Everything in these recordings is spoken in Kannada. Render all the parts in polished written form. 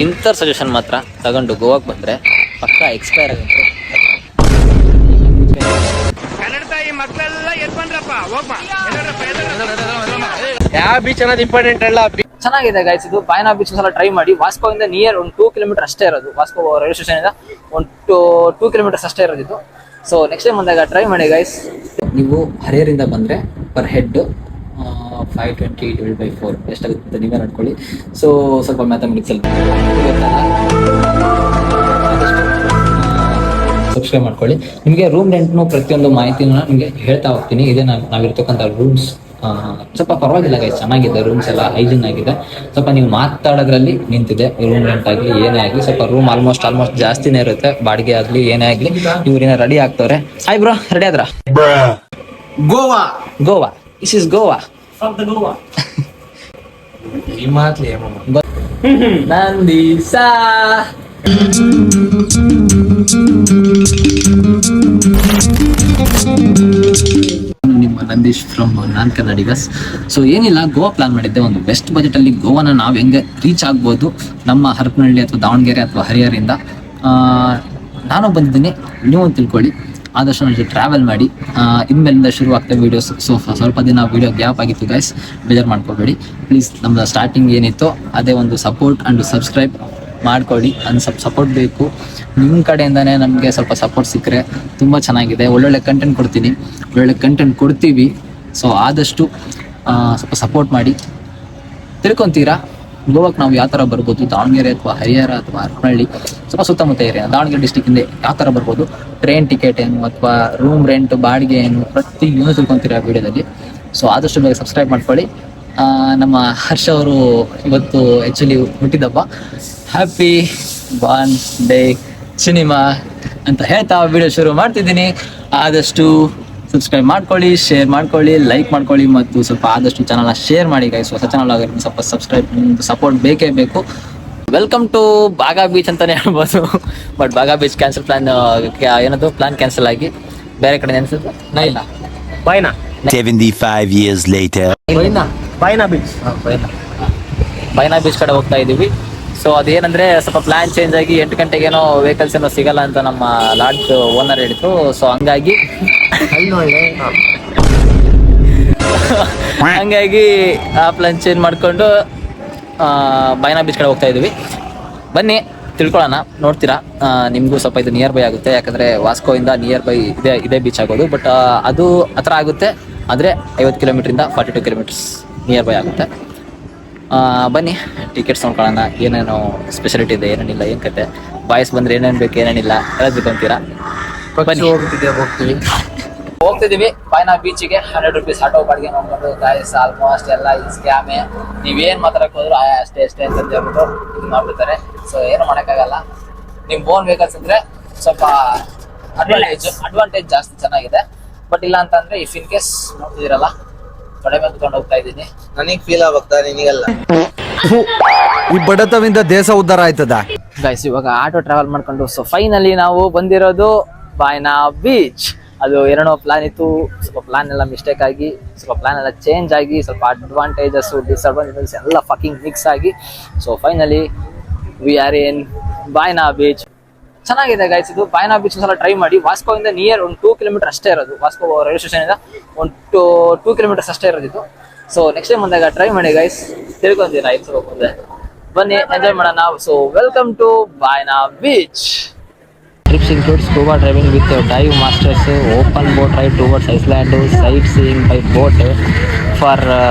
ಇಂಥ ಸಜೆಷನ್ ಮಾತ್ರ ತಗೊಂಡು ಗೋವಾಕ್ಕೆ ಬಂದರೆ ಪಕ್ಕಾ ಎಕ್ಸ್ಪೈರ್ ಆಗುತ್ತೆ. ಯಾವ ಬೀಚ್ ಅನ್ನೋದು ಇಂಪಾರ್ಟೆಂಟ್ ಅಲ್ಲ. ಚೆನ್ನಾಗಿದೆ ಗೈಸ್, ಇದು ಬಾಯ್ನಾ ಬೀಚ್ ಸಲ ಟ್ರೈ ಮಾಡಿ. ವಾಸ್ಕೋಯಿಂದ ನಿಯರ್ ಒಂದು 2 ಕಿಲೋಮೀಟರ್ ಅಷ್ಟೇ ಇರೋದು. ವಾಸ್ಕೋ ರೈಲ್ವೆ ಸ್ಟೇಷನ್ ಇಂದ ಒಂದು 2 ಕಿಲೋಮೀಟರ್ಸ್ ಅಷ್ಟೇ ಇರೋದು. ಸೊ ನೆಕ್ಸ್ಟ್ ಟೈಮ್ ಬಂದಾಗ ಟ್ರೈ ಮಾಡಿ ಗೈಸ್. ನೀವು ಹರಿಹರಿಂದ ಬಂದರೆ ಪರ್ ಹೆಡ್ 520 ಡಿವೈಡ್ ಬೈ 4 ಎಷ್ಟಾಗುತ್ತೆ ನೀವೇ ನೋಡ್ಕೊಳ್ಳಿ. ಸೊ ಸ್ವಲ್ಪ ಮ್ಯಾಥಮೆಟಿಕ್ಸ್ ಅಲ್ಲಿ ಸಬ್ಸ್ಕ್ರೈಬ್ ಮಾಡ್ಕೊಳ್ಳಿ. ನಿಮಗೆ ರೂಮ್ ರೆಂಟ್ನು ಪ್ರತಿಯೊಂದು ಮಾಹಿತಿನ ನಿಮಗೆ ಹೇಳ್ತಾ ಹೋಗ್ತೀನಿ. ಇದೇ ನಾವಿರ್ತಕ್ಕಂಥ ರೂಮ್ಸ್ ಸ್ವಲ್ಪ ಪರವಾಗಿಲ್ಲ ಗೈಸ್, ಚೆನ್ನಾಗಿದೆ ರೂಮ್ಸ್ ಎಲ್ಲ, ಹೈಜೀನ್ ಆಗಿದೆ. ಸ್ವಲ್ಪ ನೀವು ಮಾತಾಡೋದ್ರಲ್ಲಿ ನಿಂತಿದೆ ರೂಮ್ ರೆಂಟ್ ಆಗಲಿ ಏನೇ ಆಗಲಿ. ಸ್ವಲ್ಪ ರೂಮ್ ಆಲ್ಮೋಸ್ಟ್ ಜಾಸ್ತಿನೇ ಇರುತ್ತೆ, ಬಾಡಿಗೆ ಆಗಲಿ ಏನೇ ಆಗಲಿ. ಇವ್ರೇನೋ ರೆಡಿ ಆಗ್ತವ್ರೆ. ಹಾಯ್ ಬ್ರೋ, ರೆಡಿ ಆದ್ರ? ಗೋವಾ ದಿಸ್ ಇಸ್ ಗೋವಾ ನಂದೀಸಾ. ನಿಮ್ಮ ನಂದೀಶ್ ಫ್ರಮ್ ನಾನ್ ಕನ್ನಡಿಗಸ್. ಸೊ ಏನಿಲ್ಲ, ಗೋವಾ ಪ್ಲಾನ್ ಮಾಡಿದ್ದೆ. ಒಂದು ಬೆಸ್ಟ್ ಬಜೆಟ್ ಅಲ್ಲಿ ಗೋವಾನ ನಾವು ಹೆಂಗೆ ರೀಚ್ ಆಗ್ಬೋದು ನಮ್ಮ ಹರಪನಹಳ್ಳಿ ಅಥವಾ ದಾವಣಗೆರೆ ಅಥವಾ ಹರಿಹರದಿಂದ. ನಾನು ಬಂದಿದ್ದೀನಿ, ನೀವು ತಿಳ್ಕೊಳ್ಳಿ. ಆದಷ್ಟು ನನ್ನ ಜೊತೆ ಟ್ರಾವೆಲ್ ಮಾಡಿ. ಇನ್ಮೇಲಿಂದ ಶುರು ಆಗ್ತವೆ ವೀಡಿಯೋಸ್. ಸೊ ಸ್ವಲ್ಪ ದಿನ ವೀಡಿಯೋ ಗ್ಯಾಪ್ ಆಗಿತ್ತು ಗೈಸ್, ಬೇಜಾರು ಮಾಡ್ಕೋಬೇಡಿ ಪ್ಲೀಸ್. ನಮ್ಮದು ಸ್ಟಾರ್ಟಿಂಗ್ ಏನಿತ್ತು ಅದೇ ಒಂದು ಸಪೋರ್ಟ್ ಆ್ಯಂಡ್ ಸಬ್ಸ್ಕ್ರೈಬ್ ಮಾಡ್ಕೊಳ್ಳಿ. ಸ್ವಲ್ಪ ಸಪೋರ್ಟ್ ಬೇಕು ನಿಮ್ಮ ಕಡೆಯಿಂದನೇ. ನಮಗೆ ಸ್ವಲ್ಪ ಸಪೋರ್ಟ್ ಸಿಕ್ಕರೆ ತುಂಬ ಚೆನ್ನಾಗಿದೆ. ಒಳ್ಳೊಳ್ಳೆ ಕಂಟೆಂಟ್ ಕೊಡ್ತೀವಿ. ಸೊ ಆದಷ್ಟು ಸ್ವಲ್ಪ ಸಪೋರ್ಟ್ ಮಾಡಿ. ತಿಳ್ಕೊತೀರಾ ಗೋವಾಕ್ಕೆ ನಾವು ಯಾವ ಥರ ಬರ್ಬೋದು, ದಾವಣಗೆರೆ ಅಥವಾ ಹರಿಹರ ಅಥವಾ ಹರಪನಹಳ್ಳಿ ಸ್ವಲ್ಪ ಸುತ್ತಮುತ್ತ ಏರಿಯಾ ದಾವಣಗೆರೆ ಡಿಸ್ಟಿಕ್ಕಿಂದ ಯಾವ ಥರ ಬರ್ಬೋದು, ಟ್ರೈನ್ ಟಿಕೆಟ್ ಏನು ಅಥವಾ ರೂಮ್ ರೆಂಟ್ ಬಾಡಿಗೆ ಏನು ಪ್ರತಿಯೊಂದು ತಿಳ್ಕೊತೀರಾ ವಿಡಿಯೋದಲ್ಲಿ. ಸೊ ಆದಷ್ಟು ಬೇಗ ಸಬ್ಸ್ಕ್ರೈಬ್ ಮಾಡ್ಕೊಳ್ಳಿ. ನಮ್ಮ ಹರ್ಷ ಅವರು ಇವತ್ತು ಆ್ಯಕ್ಚುಲಿ ಹುಟ್ಟಿದಬ್ಬ. ಹ್ಯಾಪಿ ಬಾರ್ನ್ ಡೇ ಸಿನಿಮಾ ಅಂತ ಹೇಳ್ತಾ ವಿಡಿಯೋ ಶುರು ಮಾಡ್ತಿದ್ದೀನಿ. ಆದಷ್ಟು ಸಬ್ಸ್ಕ್ರೈಬ್ ಮಾಡ್ಕೊಳ್ಳಿ, ಶೇರ್ ಮಾಡ್ಕೊಳ್ಳಿ, ಲೈಕ್ ಮಾಡ್ಕೊಳ್ಳಿ ಮತ್ತು ಸ್ವಲ್ಪ ಆದಷ್ಟು ಚಾನಲ್ನ ಶೇರ್ ಮಾಡಿ ಗೈಸ್. ಹೊಸ ಚಾನಲ್ ಆಗಿರೋದು ಸ್ವಲ್ಪ ಸಬ್ಸ್ಕ್ರೈಬ್, ಸಪೋರ್ಟ್ ಬೇಕೇ ಬೇಕು. ವೆಲ್ಕಮ್ ಟು ಬಾಗಾ ಬೀಚ್ ಅಂತಲೇ ಹೇಳ್ಬೋದು. ಬಟ್ ಬಾಗಾ ಬೀಚ್ ಕ್ಯಾನ್ಸಲ್ ಏನದು ಪ್ಲಾನ್ ಕ್ಯಾನ್ಸಲ್ ಆಗಿ ಬೇರೆ ಕಡೆ ಅನ್ಸುತ್ತೆ. ಬಾಯ್ನಾ 75 years later. ಬಾಯ್ನಾ ಬೀಚ್ ಕಡೆ ಹೋಗ್ತಾ ಇದ್ದೀವಿ. ಸೊ ಅದೇನಂದ್ರೆ ಸ್ವಲ್ಪ ಪ್ಲಾನ್ ಚೇಂಜ್ ಆಗಿ 8 ಗಂಟೆಗೇನೋ ವೆಹಿಕಲ್ಸ್ ಏನೋ ಸಿಗಲ್ಲ ಅಂತ ನಮ್ಮ ಲಾಡ್ಜ್ ಓನರ್ ಹೇಳಿದ್ರು. ಸೊ ಹಂಗಾಗಿ ಆ ಪ್ಲಾನ್ ಚೇಂಜ್ ಮಾಡಿಕೊಂಡು ಬಾಯ್ನಾ ಬೀಚ್ ಕಡೆ ಹೋಗ್ತಾ ಇದ್ದೀವಿ. ಬನ್ನಿ ತಿಳ್ಕೊಳ್ಳೋಣ, ನೋಡ್ತೀರಾ. ನಿಮಗೂ ಸ್ವಲ್ಪ ಇದು ನಿಯರ್ ಬೈ ಆಗುತ್ತೆ, ಯಾಕಂದರೆ ವಾಸ್ಕೋಯಿಂದ ನಿಯರ್ ಬೈ ಇದೇ ಬೀಚ್ ಆಗೋದು. ಬಟ್ ಅದು ಹತ್ರ ಆಗುತ್ತೆ, ಆದರೆ 50 ಕಿಲೋಮೀಟ್ರಿಂದ 42 ಕಿಲೋಮೀಟರ್ಸ್ ನಿಯರ್ ಬೈ ಆಗುತ್ತೆ. ಬನ್ನಿ ಟಿಕೆಟ್ಸ್ ನೋಡ್ಕೊಳ್ಳೋಣ, ಏನೇನೋ ಸ್ಪೆಷಾಲಿಟಿ ಇದೆ, ಏನೇನಿಲ್ಲ, ಏನು ಕತೆ, ಬಾಯ್ಸ್ ಬಂದರೆ ಏನೇನು ಬೇಕು ಏನೇನಿಲ್ಲ ಎಲ್ಲ ತಿಳ್ಕೊಂತೀರಾ. ಬನ್ನಿ ಹೋಗ್ತಿದ್ದೀವಿ ಬಾಯ್ನಾ ಬೀಚಿಗೆ. 100 ರೂಪೀಸ್ ಆಟೋ ಬಾಡಿಗೆ ನೋಡ್ಕೊಂಡು ಗಾಯಸ್ ಆಲ್ಮೋಸ್ಟ್ ಎಲ್ಲ ಈ ಸ್ಕ್ಯಾಮೇ. ನೀವೇನು ಮಾತಾಡಕ್ಕೆ ಹೋದ್ರು ಅಷ್ಟೇ ಅಂತ ಹೇಳ್ಬಿಟ್ಟು ಇದು ಮಾಡ್ಬಿಡ್ತಾರೆ. ಸೊ ಏನು ಮಾಡೋಕ್ಕಾಗಲ್ಲ. ನಿಮ್ಮ ಓನ್ ವೆಹಿಕಲ್ಸ್ ಅಂದರೆ ಸ್ವಲ್ಪ ಅಡ್ವಾಂಟೇಜ್ ಜಾಸ್ತಿ ಚೆನ್ನಾಗಿದೆ. ಬಟ್ ಇಲ್ಲ ಅಂತಂದರೆ ಇಫ್ ಇನ್ ಕೇಸ್ ನೋಡ್ತಿದ್ದೀರಲ್ಲ ಕಡೆ ಮೇಲೆ ಕುತ್ಕೊಂಡು ಹೋಗ್ತಾ ಇದ್ದೀನಿ. ನನಗೆ ಫೀಲ್ ಆಗುತ್ತಾ, ನಿನಗಲ್ಲ. ಈ ಬಡತವಿಂದ ದೇಶ ಉದ್ಧಾರ ಆಯ್ತದ ಗೈಸ್. ಇವಾಗ ಆಟೋ ಟ್ರಾವೆಲ್ ಮಾಡ್ಕೊಂಡು ಸೊ ಫೈನಲಿ ನಾವು ಬಂದಿರೋದು ಬಾಯ್ನಾ ಬೀಚ್. ಅದು ಏನೇನೋ ಪ್ಲಾನ್ ಇತ್ತು, ಸ್ವಲ್ಪ ಪ್ಲಾನ್ ಎಲ್ಲ ಮಿಸ್ಟೇಕ್ ಆಗಿ, ಸ್ವಲ್ಪ ಪ್ಲಾನ್ ಎಲ್ಲ ಚೇಂಜ್ ಆಗಿ, ಸ್ವಲ್ಪ ಅಡ್ವಾಂಟೇಜಸ್ಸು ಡಿಸ್ಅಡ್ವಾಂಟೇಜಸ್ ಎಲ್ಲ ಫಕಿಂಗ್ ಮಿಕ್ಸ್ ಆಗಿ so finally we are in Baina beach. ಚೆನ್ನಾಗಿದೆ ಗೈಸ್, ಇದು ಬಾಯ್ನಾ ಬೀಚ್ ಸಲ ಟ್ರೈ ಮಾಡಿ. ವಾಸ್ಕೋಯಿಂದ ನಿಯರ್ ಒಂದು 2 ಕಿಲೋಮೀಟರ್ ಅಷ್ಟೇ ಇರೋದು. ವಾಸ್ಕೋ ರೈಲ್ವೆ ಸ್ಟೇಷನ್ ಇಂದ ಒಂದು 2 ಕಿಲೋಮೀಟರ್ಸ್ ಅಷ್ಟೇ ಇರೋದು. ಸೊ ನೆಕ್ಸ್ಟ್ ಟೈಮ್ ಬಂದಾಗ ಟ್ರೈ ಮಾಡಿ ಗೈಸ್, ತಿಳ್ಕೊಂತೀರಾ ಆಯ್ತು ಮುಂದೆ. ಬನ್ನಿ ಎಂಜಾಯ್ ಮಾಡೋಣ. So welcome to Baina beach. Trips includes scuba driving with dive masters, open boat ride towards Iceland, sightseeing by boat. For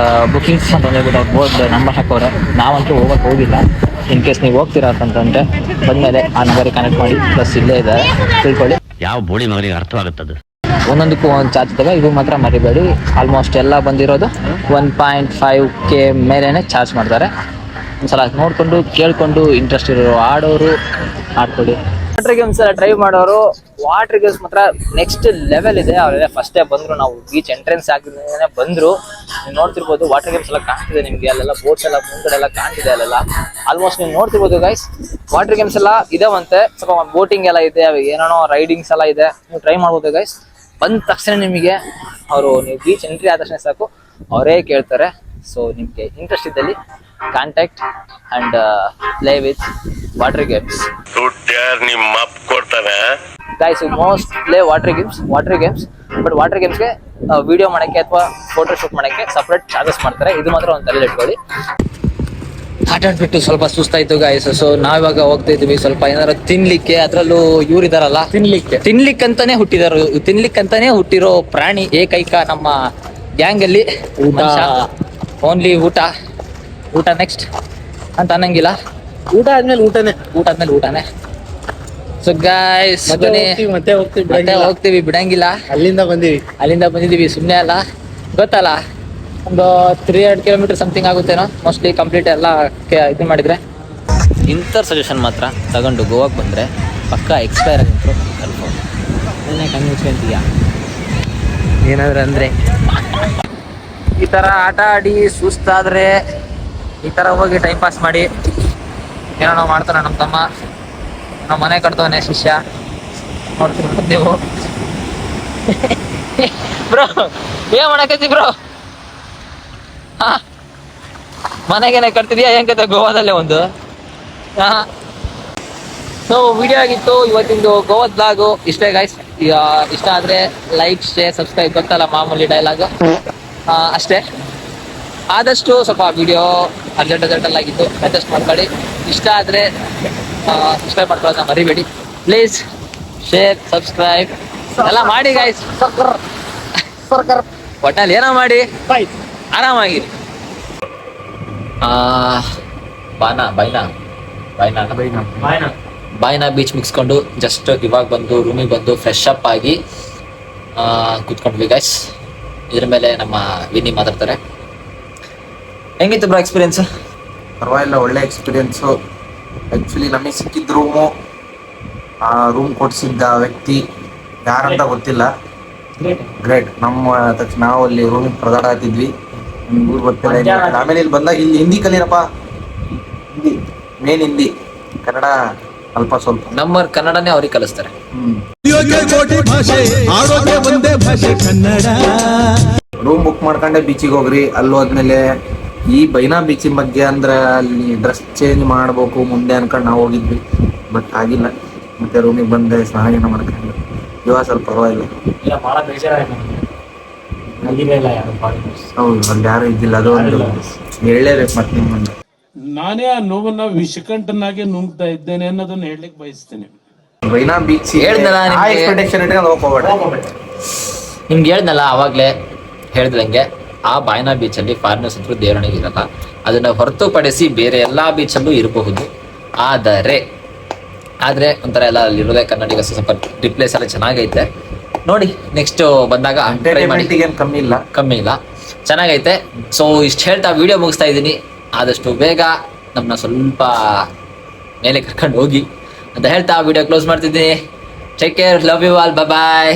bookings ಅಂತ ಹೇಳ್ಬಿಟ್ಟು ಬೋರ್ಡ್ ನಂಬರ್ ಹಾಕೋರೆ. ನಾವಂತೂ ಹೋಗಿಲ್ಲ. ಇನ್ ಕೇಸ್ ನೀವು ಹೋಗ್ತೀರಾ ಅಂತಂದ್ರೆ ಬಂದಮೇಲೆ ಆ ನಂಬರಿಗೆ ಕನೆಕ್ಟ್ ಮಾಡಿ. ಪ್ಲಸ್ ಇಲ್ಲೇ ಇದೆ, ತಿಳ್ಕೊಳ್ಳಿ. ಯಾವ ಬೋಳಿ ಮಗನಿಗೆ ಅರ್ಥವಾಗುತ್ತದೆ. ಒಂದೊಂದಕ್ಕೂ ಒಂದು ಚಾರ್ಜ್ ಇದ್ದಾವೆ. ಇದು ಮಾತ್ರ ಮರಿಬೇಡಿ. ಆಲ್ಮೋಸ್ಟ್ ಎಲ್ಲ ಬಂದಿರೋದು 1.5K ಮೇಲೇ ಚಾರ್ಜ್ ಮಾಡ್ತಾರೆ. ಒಂದ್ಸಲ ನೋಡಿಕೊಂಡು ಕೇಳಿಕೊಂಡು ಇಂಟ್ರೆಸ್ಟ್ ಇರೋರು ಆಡೋರು ಆಡ್ಕೊಳ್ಳಿ. ವಾಟರ್ ಗೇಮ್ಸ್ ಎಲ್ಲ ಟ್ರೈ ಮಾಡೋರು ವಾಟರ್ ಗೇಮ್ಸ್ ಮಾತ್ರ ನೆಕ್ಸ್ಟ್ ಲೆವೆಲ್ ಇದೆ. ಅವರೆಲ್ಲ ಫಸ್ಟೇ ಬಂದರು, ನಾವು ಬೀಚ್ ಎಂಟ್ರೆನ್ಸ್ ಆಗಿದ್ದೇನೆ ಬಂದರು. ನೀವು ನೋಡ್ತಿರ್ಬೋದು ವಾಟರ್ ಗೇಮ್ಸ್ ಎಲ್ಲ ಕಾಣ್ತಿದೆ ನಿಮಗೆ. ಅಲ್ಲೆಲ್ಲ ಬೋಟ್ಸ್ ಎಲ್ಲ ಮುಂದ್ಗಡೆ ಎಲ್ಲ ಕಾಣ್ತಿದೆ. ಅಲ್ಲೆಲ್ಲ ಆಲ್ಮೋಸ್ಟ್ ನೀವು ನೋಡ್ತಿರ್ಬೋದು ಗೈಸ್. ವಾಟರ್ ಗೇಮ್ಸ್ ಎಲ್ಲ ಇದಾವಂತೆ, ಸ್ವಲ್ಪ ಬೋಟಿಂಗ್ ಎಲ್ಲ ಇದೆ, ಏನೇನೋ ರೈಡಿಂಗ್ಸ್ ಎಲ್ಲ ಇದೆ. ನೀವು ಟ್ರೈ ಮಾಡ್ಬೋದು ಗೈಸ್. ಬಂದ ತಕ್ಷಣ ನಿಮಗೆ ಅವರು ನೀವು ಬೀಚ್ ಎಂಟ್ರಿ ಆದ ತಕ್ಷಣ ಸಾಕು ಅವರೇ ಕೇಳ್ತಾರೆ. ಸೊ ನಿಮಗೆ ಇಂಟ್ರೆಸ್ಟ್ ಇದ್ದಲ್ಲಿ contact and play with water games. ನಿಮ್ಮ ಅಪ್ಪ ಕೊಡ್ತಾನೆ. Guys most play water games but water ಗೇಮ್ಸ್ಗೆ ವಿಡಿಯೋ ಮಾಡೋಕ್ಕೆ ಅಥವಾ ಫೋಟೋ ಶೂಟ್ ಮಾಡೋಕ್ಕೆ ಸಪ್ರೇಟ್ ಚಾರ್ಜಸ್ ಮಾಡ್ತಾರೆ. ಇದು ಮಾತ್ರ ಒಂದು ತಲೆಯಲ್ಲಿ ಇಟ್ಕೊಳ್ಳಿ. ಆಟ ಆಡ್ಬಿಟ್ಟು ಸ್ವಲ್ಪ ಸುಸ್ತಾಯ್ತು ಗಾಯ್ಸ್. ಸೊ ನಾವಿವಾಗ ಹೋಗ್ತಾ ಇದೀವಿ ಸ್ವಲ್ಪ ಏನಾದ್ರು ತಿನ್ಲಿಕ್ಕೆ. ಅದ್ರಲ್ಲೂ ಇವ್ರು ಇದಾರಲ್ಲ ತಿನ್ಲಿಕ್ಕಂತಾನೆ ಹುಟ್ಟಿರೋ ಪ್ರಾಣಿ ಏಕೈಕ ನಮ್ಮ ಗ್ಯಾಂಗ್ ಅಲ್ಲಿ. ಓನ್ಲಿ ಊಟ ನೆಕ್ಸ್ಟ್ ಅಂತ ಅನ್ನಂಗಿಲ್ಲ. ಊಟ ಆದ್ಮೇಲೆ ಊಟನೇ. ಸೊ ಗಾಯ್ಸ್ ಮತ್ತೆ ಹೋಗ್ತೀವಿ, ಬಿಡಂಗಿಲ್ಲ. ಅಲ್ಲಿಂದ ಬಂದಿದೀವಿ ಸುಮ್ಮನೆ ಅಲ್ಲ, ಗೊತ್ತಲ್ಲ. ಒಂದು 300 ಕಿಲೋಮೀಟರ್ ಸಮಥಿಂಗ್ ಆಗುತ್ತೇನೋ ಮೋಸ್ಟ್ಲಿ ಕಂಪ್ಲೀಟ್ ಎಲ್ಲ ಇದು ಮಾಡಿದ್ರೆ. ಇಂಥ ಸಜೆಷನ್ ಮಾತ್ರ ತಗೊಂಡು ಗೋವಾಕ್ಕೆ ಬಂದರೆ ಪಕ್ಕಾ ಎಕ್ಸ್ಪೈರ್ ಆಗಿತ್ತು ಕನ್ಫರ್ಮ್. ಕನ್ವಿನ್ಸ್ಕೊಂತೀಯ ಏನಾದ್ರು ಅಂದರೆ ಈ ಥರ ಆಟ ಆಡಿ ಸುಸ್ತಾದರೆ ಈ ಥರ ಹೋಗಿ ಟೈಮ್ ಪಾಸ್ ಮಾಡಿ ಏನೋ ಮಾಡ್ತಾನೆ ನಮ್ಮ ತಮ್ಮ. ನಮ್ಮ ಮನೆ ಕಟ್ತವನೆ ಶಿಷ್ಯ ನೋಡ್ತೀನಿ ನೀವು. ಬ್ರೋ ಏನ್ ಮಾಡಕತ್ತಿ ಬ್ರೋ? ಮನೆಗೇನೆ ಕಟ್ತಿದ್ಯಾ ಏನ್ ಕತೆ ಗೋವಾದಲ್ಲೇ ಒಂದು? ಸೊ ವಿಡಿಯೋ ಆಗಿತ್ತು ಇವತ್ತಿಂದು ಗೋವಾದ ಬ್ಲಾಗು. ಇಷ್ಟೇ ಗೈಸ್. ಇಷ್ಟ ಆದ್ರೆ ಲೈಕ್ ಶೇರ್ ಸಬ್ಸ್ಕ್ರೈಬ್, ಗೊತ್ತಲ್ಲ ಮಾಮೂಲಿ ಡೈಲಾಗ್ ಅಷ್ಟೇ. ಆದಷ್ಟು ಸ್ವಲ್ಪ ವಿಡಿಯೋ ಅರ್ಜೆಂಟಲ್ಲಿ ಆಗಿತ್ತು, ಅಡ್ಜಸ್ಟ್ ಮಾಡ್ಕೊಳ್ಳಿ. ಇಷ್ಟ ಆದ್ರೆ ಸಬ್ಸ್ಕ್ರೈಬ್ ಮಾಡ್ಕೊಳ್ಳೋದನ್ನ ಮರಿಬೇಡಿ ಪ್ಲೀಸ್. ಶೇರ್ ಸಬ್ಸ್ಕ್ರೈಬ್ ಎಲ್ಲ ಮಾಡಿ ಗೈಸ್. ಒಟ್ಟಲ್ಲಿ ಏನೋ ಮಾಡಿ ಆರಾಮಾಗಿರಿ. ಬಾಯ್ನಾ ಬೀಚ್ ಮುಗಿಸ್ಕೊಂಡು ಜಸ್ಟ್ ಇವಾಗ ಬಂದು ರೂಮಿಗೆ ಬಂದು ಫ್ರೆಶ್ ಅಪ್ ಆಗಿ ಕೂತ್ಕೊಂಡ್ವಿ ಗೈಸ್. ಇದ್ರ ಮೇಲೆ ನಮ್ಮ ವಿನಿ ಮಾತಾಡ್ತಾರೆ. ಹೆಂಗಿತ್ತು ಬ್ರೋ ಎಕ್ಸ್ಪೀರಿಯನ್ಸ್? ಪರವಾಗಿಲ್ಲ, ಒಳ್ಳೆ ಎಕ್ಸ್ಪೀರಿಯನ್ಸು. ಆ್ಯಕ್ಚುಲಿ ನಮಗೆ ಸಿಕ್ಕಿದ ರೂಮ್ ಕೊಡಿಸಿದ್ದ ವ್ಯಕ್ತಿ ಯಾರಂತ ಗೊತ್ತಿಲ್ಲ. ಗ್ರೇಟ್. ನಮ್ಮ ತಕ್ಷಣ ನಾವು ಅಲ್ಲಿ ರೂಮಿಗೆ ಪ್ರದಾಡ್ತಿದ್ವಿ, ಊರು ಗೊತ್ತಿಲ್ಲ. ಆಮೇಲೆ ಇಲ್ಲಿ ಬಂದಾಗ ಇಲ್ಲಿ ಹಿಂದಿ ಕಲೀರಪ್ಪ, ಮೇನ್ ಹಿಂದಿ, ಕನ್ನಡ ಅಲ್ಪ ಸ್ವಲ್ಪ. ನಮ್ಮ ಕನ್ನಡನೇ ಅವ್ರಿಗೆ ಕಲಿಸ್ತಾರೆ. ರೂಮ್ ಬುಕ್ ಮಾಡ್ಕೊಂಡೆ ಬೀಚಿಗೆ ಹೋಗ್ರಿ. ಅಲ್ಲಿ ಹೋದ್ಮೇಲೆ ಈ ಬೈನಾ ಬೀಚಿನ ಬಗ್ಗೆ ಅಂದ್ರೆ ಅಲ್ಲಿ ಡ್ರೆಸ್ ಚೇಂಜ್ ಮಾಡ್ಬೇಕು ಮುಂದೆ ಅನ್ಕೊಂಡು ನಾವು ಹೋಗಿದ್ವಿ, ಬಟ್ ಆಗಿಲ್ಲ. ಮತ್ತೆ ರೂಮಿಗೆ ಬಂದೆ, ಸ್ನಾನ ಮಾಡ್ಕೊಂಡು ಇವಾಗ ಸ್ವಲ್ಪ ಪರವಾಗಿಲ್ಲ. ಹೌದು, ಅಲ್ಲಿ ಯಾರು ಇದ್ದಿಲ್ಲ, ಅದು ಒಂದು ಹೇಳಲೇಬೇಕು. ಮತ್ತೆ ನಿಮ್ಮನ್ನು ನಾನೇ ಆ ನೋವನ್ನ ವಿಷಕಂಠನಾಗೆ ನುಂಗ್ತಾ ಇದ್ದೇನೆ ಅನ್ನೋದನ್ನ ಹೇಳಲಿಕ್ಕೆ ಬಯಸ್ತೇನೆ. ಬೈನಾ ಬೀಚ್ ನಿಮ್ಗೆ ಹೇಳ್ದಲ್ಲ ಆವಾಗಲೇ ಹೇಳ್ದಂಗೆ, ಆ ಬಾಯ್ನಾ ಬೀಚಲ್ಲಿ ಫಾರಿನರ್ಸ್ ಹತ್ರ ದೇವರಣಿಗೆ ಇರಲ್ಲ. ಅದನ್ನ ಹೊರತುಪಡಿಸಿ ಬೇರೆ ಎಲ್ಲಾ ಬೀಚಲ್ಲೂ ಇರಬಹುದು. ಆದ್ರೆ ಒಂಥರ ಎಲ್ಲ ಅಲ್ಲಿರೋದೇ ಕನ್ನಡಿಗ ಸ್ವಲ್ಪ ರಿಪ್ಲೇಸ್ ಎಲ್ಲ ಚೆನ್ನಾಗೈತೆ. ನೋಡಿ ನೆಕ್ಸ್ಟ್ ಬಂದಾಗ ಕಮ್ಮಿ ಇಲ್ಲ, ಚೆನ್ನಾಗೈತೆ. ಸೊ ಇಷ್ಟು ಹೇಳ್ತಾ ವಿಡಿಯೋ ಮುಗಿಸ್ತಾ ಇದ್ದೀನಿ. ಆದಷ್ಟು ಬೇಗ ನಮ್ಮನ್ನ ಸ್ವಲ್ಪ ಮೇಲೆ ಕರ್ಕೊಂಡು ಹೋಗಿ ಅಂತ ಹೇಳ್ತಾ ವಿಡಿಯೋ ಕ್ಲೋಸ್ ಮಾಡ್ತಿದ್ದೀನಿ. Take care, love you all, bye.